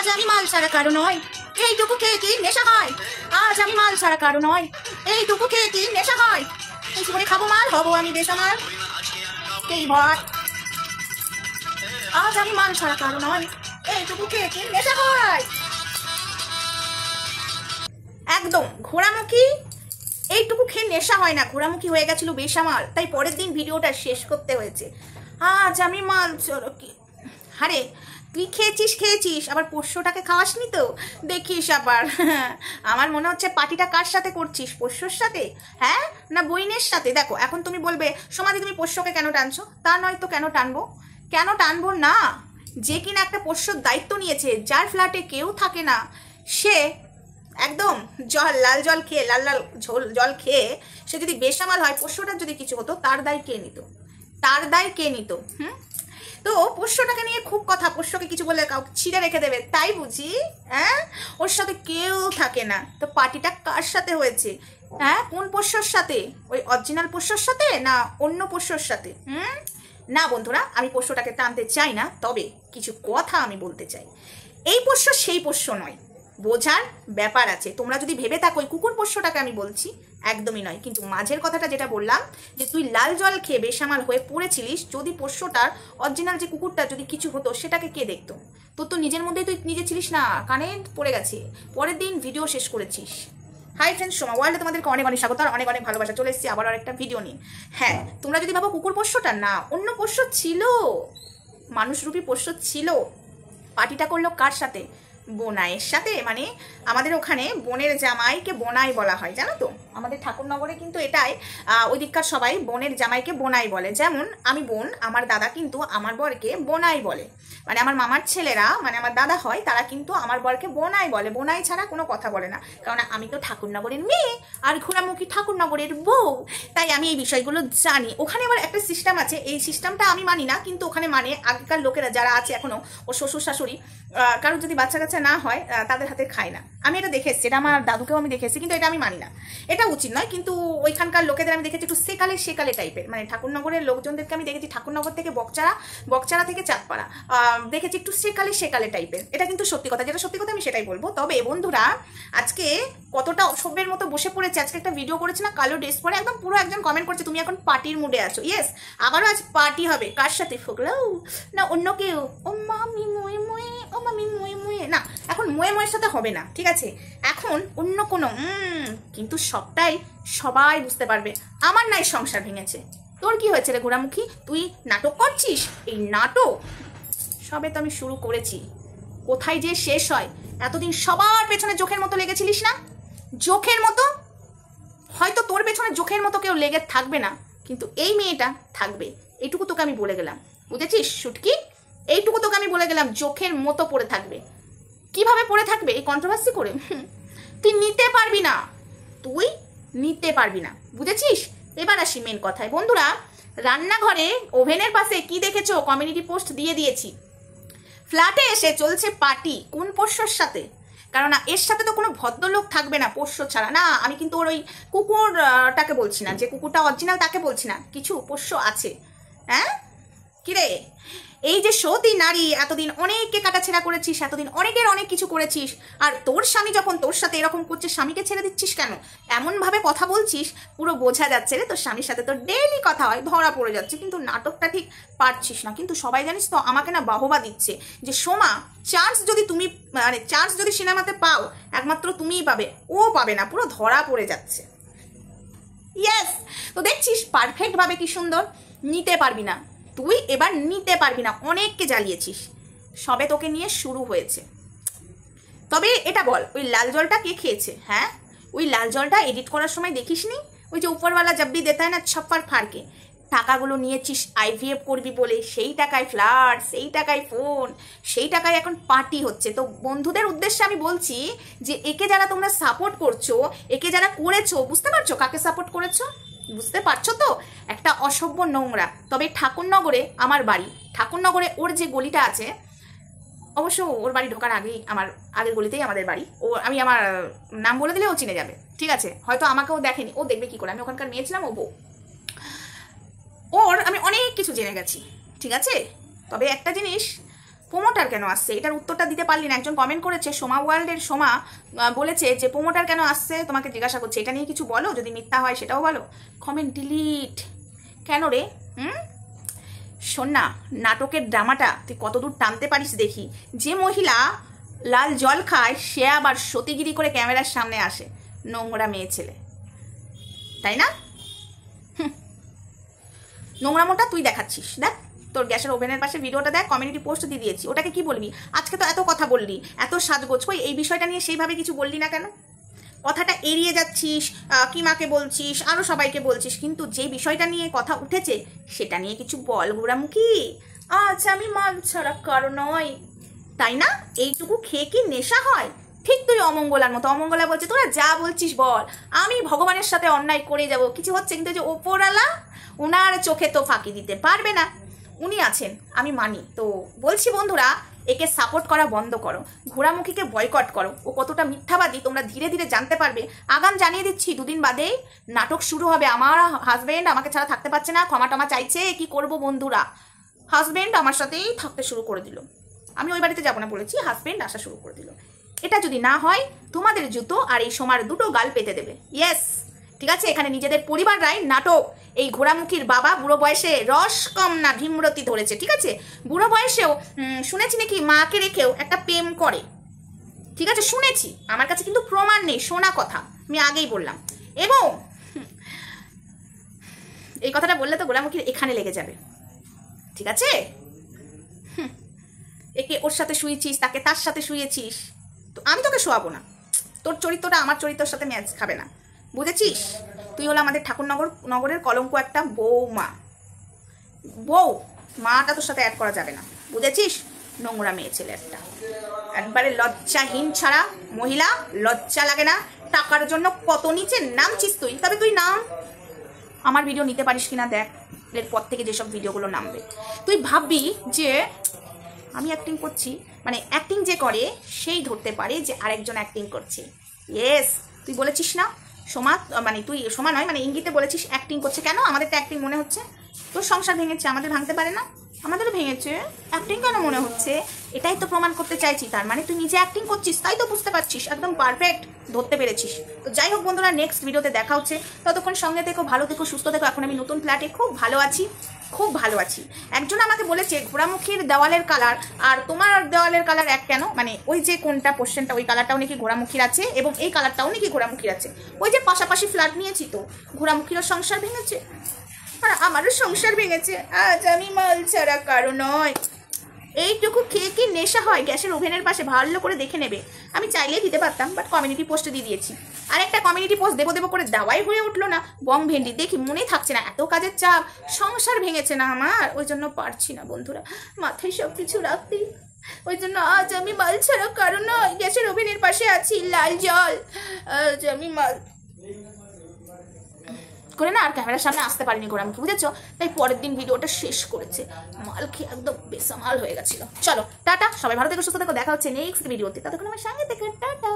আজ আমি মাল ছাড়া কারো নয়, এইটুকু খেয়ে কি নেশা হয়? আজ আমি মাল ছাড়া কারো নয়, এইটুকু খেয়ে কি নেশা হয়? এই জীবনে খাবো মাল, হবো আমি বেসামাল, এই ভয়। আজ আমি মাল ছাড়া কারো নয়, এইটুকু খেয়ে কি নেশা হয়? একদম ঘোড়ামুখী, এইটুকু খেয়ে নেশা হয় না, ঘোড়ামুখী হয়ে গেছিল বেসামাল, তাই পরের দিন ভিডিওটা শেষ করতে হয়েছে। আজ আমি মাল আরে তুই খেয়েছিস আবার পোষ্যটাকে খাওয়াসনি তো? দেখিস আবার আমার মনে হচ্ছে পার্টিটা কার সাথে করছিস, পোষ্যর সাথে হ্যাঁ না বইনের সাথে? দেখো এখন তুমি বলবে সমাধি তুমি পোষ্যকে কেন টানছো, তা নয় তো কেন টানবো না? যে কিনা একটা পোষ্যর দায়িত্ব নিয়েছে, যার ফ্ল্যাটে কেউ থাকে না, সে একদম লাল জল খেয়ে লাল জল খেয়ে সে যদি বেসামাল হয়, পোষ্যটার যদি কিছু হতো তার দায় কে নিত? তো পোষ্যটাকে নিয়ে খুব কথা, পোষ্যকে কিছু বলে কাউকে ছিঁড়ে রেখে দেবে তাই বুঝি? হ্যাঁ, ওর সাথে কেউ থাকে না, তো পার্টিটা কার সাথে হয়েছে? হ্যাঁ, কোন পোষ্যর সাথে? ওই অরিজিনাল পোষ্যর সাথে না অন্য পোষ্যর সাথে? না বন্ধুরা, আমি পোষ্যটাকে টানতে চাই না, তবে কিছু কথা আমি বলতে চাই। এই পোষ্য সেই পোষ্য নয়, বোঝার ব্যাপার আছে। তোমরা যদি ভেবে থাকো ওই কুকুর পোষ্যটাকে আমি বলছি, একদমই নয়। কিন্তু মাঝের কথাটা যেটা বললাম, যে তুই লাল জল খেয়ে বেসামাল হয়ে পড়েছিলিস, যদি পোষ্যটার অরিজিনাল যে কুকুরটা যদি কিছু হতো, সেটাকে কে দেখতো? তোর তো নিজের মধ্যেই তুই নিজে ছিলিস না, কানেক্ট পড়ে গেছে, পরের দিন ভিডিও শেষ করেছিস। হাই ফ্রেন্ডস, সোমা ওয়ার্ল্ডে তোমাদেরকে অনেক অনেক স্বাগত আর অনেক অনেক ভালোবাসা। চলে এসেছি আবার আরেকটা ভিডিও নিয়ে। হ্যাঁ, তোমরা যদি ভাবো কুকুর পোষ্যটা না, অন্য পোষ্য ছিল, মানুষরূপী পোষ্য ছিল। পার্টিটা করলো কার সাথে? বোনাইয়ের সাথে। মানে আমাদের ওখানে বোনের জামাইকে বোনাই বলা হয়, জানো তো? আমাদের ঠাকুরনগরে কিন্তু এটাই, ওই দিককার সবাই বোনের জামাইকে বোনাই বলে। যেমন আমি বোন, আমার দাদা কিন্তু আমার বরকে বোনাই বলে। মানে আমার মামার ছেলেরা, মানে আমার দাদা হয়, তারা কিন্তু আমার বরকে বোনাই বলে, বোনাই ছাড়া কোনো কথা বলে না। কারণ আমি তো ঠাকুরনগরের মেয়ে আর ঘোড়ামুখী ঠাকুরনগরের বউ, তাই আমি এই বিষয়গুলো জানি। ওখানে আবার একটা সিস্টেম আছে, এই সিস্টেমটা আমি মানি না, কিন্তু ওখানে মানে আগেকার লোকেরা যারা আছে এখনো, ও শ্বশুর শাশুড়ি, কারোর যদি বাচ্চা কাচ্চা না হয় তাদের হাতে খায় না। আমি এটা দেখে এসেছি, এটা আমার দাদুকেও আমি দেখে এসেছি, কিন্তু এটা আমি মানি না, এটা উচিত নয়। কিন্তু ওইখানকার লোকেদের আমি দেখেছি একটু সেকালে টাইপের। মানে ঠাকুরনগরের লোকজনদেরকে আমি দেখেছি, ঠাকুরনগর থেকে বকচারা থেকে চাঁদপাড়া দেখেছি একটু সেকালে টাইপের। এটা কিন্তু সত্যি কথা, যেটা সত্যি কথা আমি সেটাই বলবো। তবে বন্ধুরা, আজকে কতটা অসভ্যের মতো বসে পড়েছে। আজকে একটা ভিডিও করেছে না, কালো ড্রেস পরে, একদম পুরো একজন কমেন্ট করছে তুমি এখন পার্টির মুডে আছো। ইয়েস, আবারও আজ পার্টি হবে। কার সাথে? ফোকলাও না অন্য কেউ? ও মামি মুয়ে মুয়ে, ও মামি মুয়ে মুয়ে না, এখন মুয়ের সাথে হবে না, ঠিক আছে? এখন অন্য কোনো কিন্তু সবটাই সবাই বুঝতে পারবে। আমার নাই সংসার ভেঙেছে, তোর কি হয়েছে রে ঘোড়ামুখী? তুই নাটক করছিস। এই নাটক সবে তো আমি শুরু করেছি, কোথায় যে শেষ হয়? এতদিন সবার পেছনে চোখের মতো লেগেছিলিস না, চোখের মতো। হয়তো তোর পেছনে চোখের মতো কেউ লেগে থাকবে না, কিন্তু এই মেয়েটা থাকবে। এইটুকু তোকে আমি বলে গেলাম, বুঝেছিস শুটকি? এইটুকু তোকে আমি বলে গেলাম, চোখের মতো পড়ে থাকবে। কিভাবে পড়ে থাকবে? এই কন্ট্রোভার্সি করে তুই নিতে পারবি না, বুঝেছিস? এবার আসি মেন কথায়। বন্ধুরা, রান্নাঘরে ওভেনের পাশে কি দেখেছো? কমিউনিটি পোস্ট দিয়ে দিয়েছি। ফ্ল্যাটে এসে চলছে পার্টি, কোন পোষ্যর সাথে? কারণ এর সাথে তো কোনো ভদ্রলোক থাকবে না পোষ্য ছাড়া। না, আমি কিন্তু ওর ওই কুকুরটাকে বলছি না, যে কুকুরটা অরিজিনাল তাকে বলছি না, কিছু পোষ্য আছে। হ্যাঁ কিরে, এই যে সতী নারী, এতদিন অনেককে কাটাছেড়া করেছিস, এতদিন অনেকের অনেক কিছু করেছিস, আর তোর স্বামী যখন তোর সাথে এরকম করছে, স্বামীকে ছেড়ে দিচ্ছিস কেন? এমন ভাবে কথা বলছিস, পুরো বোঝা যাচ্ছে রে তোর স্বামীর সাথে তোর ডেইলি কথা হয়, ধরা পড়ে যাচ্ছে, কিন্তু নাটকটা ঠিক পারছিস না। কিন্তু সবাই জানিস তো আমাকে না বাহবা দিচ্ছে, যে সোমা চান্স যদি তুমি, মানে চান্স যদি সিনেমাতে পাও, একমাত্র তুমিই পাবে, ও পাবে না, পুরো ধরা পড়ে যাচ্ছে। ইয়েস, তো দেখছিস পারফেক্ট ভাবে কি সুন্দর। নিতে পারবি না তুই, এবার নিতে পারবি না, অনেককে জ্বালিয়েছিস, সবে তোকে নিয়ে শুরু হয়েছে। তবে এটা বল, ওই লাল জলটা কে খেয়েছে? হ্যাঁ, ওই লাল জলটা এডিট করার সময় দেখিসনি? ওই যে উপরওয়ালা জব্বি দেতা হয় না ছপ্পার ফাড়কে, টাকাগুলো নিয়েছিস IVF করবি বলে, সেই টাকায় ফ্ল্যাট, সেই টাকায় ফোন, সেই টাকায় এখন পার্টি হচ্ছে। তো বন্ধুদের উদ্দেশ্যে আমি বলছি যে একে যারা তোমরা সাপোর্ট করছো, একে যারা করেছো, বুঝতে পারছো কাকে সাপোর্ট করেছো? বুঝতে পারছো তো? একটা অসভ্য নোংরা। তবে ঠাকুরনগরে আমার বাড়ি, ঠাকুরনগরে ওর যে গলিটা আছে, অবশ্য ওর বাড়ি ঢোকার আগেই, আমার আগের গলিতেই আমাদের বাড়ি। ও আমি আমার নাম বলে দিলে ও চিনে যাবে, ঠিক আছে? হয়তো আমাকেও দেখেনি, ও দেখবে কি করে? আমি ওখানকার মেয়ে ছিলাম, ও বউ। ওর আমি অনেক কিছু জেনে গেছি, ঠিক আছে? তবে একটা জিনিস, প্রোমোটার কেন আসছে, এটার উত্তরটা দিতে পারলি না। একজন কমেন্ট করেছে, সোমা ওয়ার্ল্ডের সোমা বলেছে যে প্রোমোটার কেন আসছে, তোমাকে জিজ্ঞাসা করছে, এটা নিয়ে কিছু বলো, যদি মিথ্যা হয় সেটাও বলো। কমেন্ট ডিলিট কেন রে? শোন না, নাটকের ড্রামাটা তুই কতদূর টানতে পারিস দেখি। যে মহিলা লাল জল খায় সে আবার সতীগিরি করে ক্যামেরার সামনে আসে, নোংরা মেয়ে ছেলে, তাই না? নোংরামোটা তুই দেখাচ্ছিস। দেখ তোর গ্যাসের ওভেনের পাশে ভিডিওটা দেখ, কমিউনিটি পোস্ট দিয়ে দিয়েছি, ওটাকে কি বলবি? আজকে তো এত কথা বললি, এত সাজগোজ, কই এই বিষয়টা নিয়ে সেইভাবে কিছু বললি না কেন? কথাটা এড়িয়ে যাচ্ছিস, কিমাকে বলছিস, আরও সবাইকে বলছিস, কিন্তু যে বিষয়টা নিয়ে কথা উঠেছে সেটা নিয়ে কিছু বল ঘোরামুখী। আচ্ছা আমি মাল ছাড়া কারো নয়, তাই না? এইটুকু খেয়ে কি নেশা হয়? ঠিক তুই অমঙ্গলার মতো। অমঙ্গলা বলছে তোরা যা বলছিস বল, আমি ভগবানের সাথে অন্যায় করে যাব, কিছু হচ্ছে, কিন্তু যে ওপরওয়ালা ওনার চোখে তো ফাঁকি দিতে পারবে না, উনি আছেন, আমি মানি। তো বলছি বন্ধুরা, একে সাপোর্ট করা বন্ধ করো, ঘোরামুখীকে বয়কট করো। ও কতটা মিথ্যাবাদী তোমরা ধীরে ধীরে জানতে পারবে। আগাম জানিয়ে দিচ্ছি, দুদিন বাদেই নাটক শুরু হবে। আমার হাজবেন্ড আমাকে ছাড়া থাকতে পারছে না, ক্ষমা টমা চাইছে, কি করব বন্ধুরা? হাজবেন্ড আমার সাথেই থাকতে শুরু করে দিল, আমি ওই বাড়িতে যাবো না বলেছি, হাজবেন্ড আসা শুরু করে দিল। এটা যদি না হয় তোমাদের জুতো আর এই সোমার দুটো গাল পেতে দেবে। ইয়েস, ঠিক আছে? এখানে নিজেদের পরিবাররাই নাটক, এই ঘোরামুখীর বাবা বুড়ো বয়সে রস কম না ভীমরতি ধরেছে, ঠিক আছে? বুড়ো বয়সেও শুনেছি নাকি মাকে রেখেও একটা প্রেম করে, ঠিক আছে? শুনেছি, আমার কাছে কিন্তু প্রমাণ নেই, শোনা কথা, আমি আগেই বললাম। এবং এই কথাটা বললে তো ঘোরামুখীর এখানে লেগে যাবে, ঠিক আছে? একে ওর সাথে শুয়েছিস, তাকে তার সাথে শুয়েছিস, তো আমি তোকে শোয়াবো না। তোর চরিত্রটা আমার চরিত্রের সাথে ম্যাচ খাবে না, বুঝেছিস? তুই হলো আমাদের ঠাকুরনগরের কলঙ্ক একটা বৌমা, বউ মাটা তোর সাথে অ্যাড করা যাবে না, বুঝেছিস? নোংরা মেয়ে ছেলে একটা, একবারে লজ্জাহীন ছাড়া মহিলা, লজ্জা লাগে না? টাকার জন্য কত নিচে নামছিস তুই, তবে তুই নাম, আমার ভিডিও নিতে পারিস কিনা দেখ, এরপর থেকে যেসব ভিডিওগুলো নামবে তুই ভাববি যে আমি অ্যাক্টিং করছি, মানে অ্যাক্টিং যে করে সেই ধরতে পারে যে আরেকজন অ্যাক্টিং করছে। ইয়েস, তুই বলেছিস না সোমা, মানে তুই সোমা নয়, মানে ইঙ্গিতে বলেছিস অ্যাক্টিং করছে। কেন? আমাদের তো অ্যাক্টিং মনে হচ্ছে। তোর সংসার ভেঙেছে, আমাদের ভাঙতে পারে না? আমাদেরও ভেঙেছে, অ্যাক্টিং কেন মনে হচ্ছে? এটাই তো প্রমাণ করতে চাইছি। তার মানে তুই নিজে অ্যাক্টিং করছিস, তাই তো বুঝতে পারছিস, একদম পারফেক্ট ধরতে পেরেছিস। তো যাই হোক বন্ধুরা, নেক্সট ভিডিওতে দেখা হচ্ছে, ততক্ষণ সঙ্গে থেকো, ভালো থেকো, সুস্থ থেকো। এখন আমি নতুন ফ্ল্যাটে খুব ভালো আছি, খুব ভালো আছি। একজন আমাকে বলেছে ঘোরামুখীর দেওয়ালের কালার আর তোমার দেওয়ালের কালার এক কেন, মানে ওই যে কোনটা পোর্শনটা, ওই কালারটাও নাকি ঘোরামুখীর আছে এবং এই কালারটাও নাকি ঘোরামুখীর আছে। ওই যে পাশাপাশি ফ্ল্যাট নিয়েছি, তো ঘোরামুখীরও সংসার ভেঙেছে আর আমারও সংসার ভেঙেছে। আজ আমি মাল ছাড়া কারো নয়। এইটুকু খেয়ে কি নেশা হয়? গ্যাসের ওভেনের পাশে ভালো করে দেখে নেবে। আমি চাইলেই দিতে পারতাম, বাট কমিউনিটি পোস্টে দিয়ে দিয়েছি। আর একটা কমিউনিটি পোস্ট দেবো করে দেওয়াই হয়ে উঠলো না। বং ভেন্ডি দেখি মনেই থাকছে না, এত কাজের চাপ, সংসার ভেঙেছে না আমার, ওই জন্য পারছি না বন্ধুরা মাথায় সব কিছু রাখতে। ওই জন্য আজ আমি মাল ছাড়া কারণ নয়, গ্যাসের ওভেনের পাশে আছি, লাল জল। আজ আমি মাল করে না আর ক্যামেরার সামনে আসতে পারিনি ঘোরামুখী, বুঝেছো? তাই পরের দিন ভিডিওটা শেষ করেছে, মাল খেয়ে একদম বেসামাল হয়ে গেছিল। চলো টাটা, সবাই ভালো থেকো, সুস্থ থেকো, দেখা হচ্ছে নেক্সট ভিডিওতে, ততক্ষণ আমার সঙ্গে থেকে টাটা।